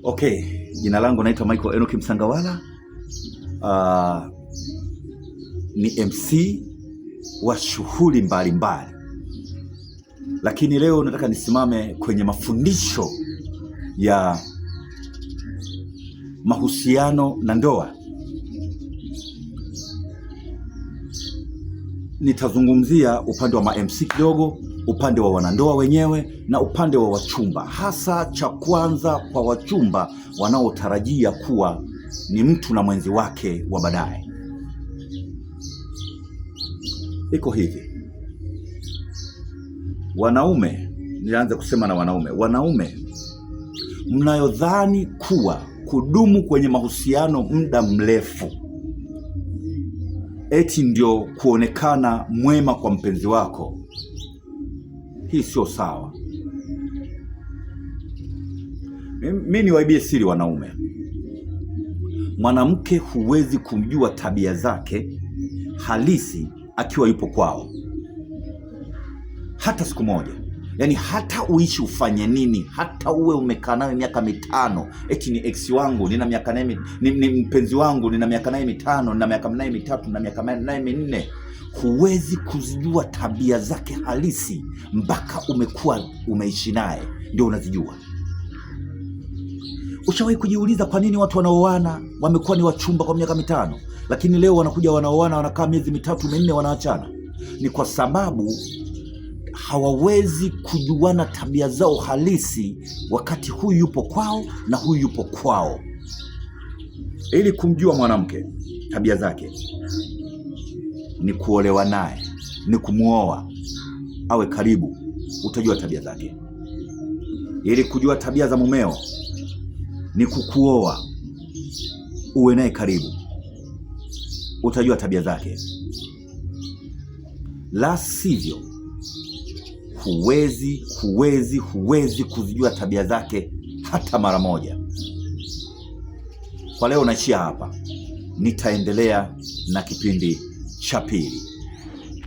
Okay, jina langu naitwa Michael Enoki Msangawala. Ni MC wa shughuli mbalimbali, lakini leo nataka nisimame kwenye mafundisho ya mahusiano na ndoa. Nitazungumzia upande wa ma-MC kidogo, upande wa wanandoa wenyewe na upande wa wachumba, hasa cha kwanza kwa wachumba wanaotarajia kuwa ni mtu na mwenzi wake wa baadaye. Iko hivi, wanaume, nianze kusema na wanaume mnayodhani kuwa kudumu kwenye mahusiano muda mrefu eti ndio kuonekana mwema kwa mpenzi wako, hii sio sawa. Mimi niwaibie siri wanaume, mwanamke huwezi kumjua tabia zake halisi akiwa yupo kwao hata siku moja. Yaani hata uishi ufanye nini, hata uwe umekaa naye miaka 5, eti ni ex wangu, nina miaka naye, ni mpenzi wangu, nina miaka naye 5, nina miaka naye 3, nina miaka naye 4, huwezi kuzijua tabia zake halisi mpaka umekuwa umeishi naye ndio unazijua. Ushawahi kujiuliza kwa nini watu wanaoana wamekuwa ni wachumba kwa miaka 5, lakini leo wanakuja wanaoana wanakaa miezi 3, 4 wanaachana? Ni kwa sababu hawawezi kujuana tabia zao halisi wakati huyu yupo kwao na huyu yupo kwao. Ili kumjua mwanamke tabia zake ni kuolewa naye, ni kumuoa, awe karibu, utajua tabia zake. Ili kujua tabia za mumeo ni kukuoa, uwe naye karibu, utajua tabia zake. La sivyo huwezi kuzijua tabia zake hata mara moja. Kwa leo naishia hapa, nitaendelea na kipindi cha pili.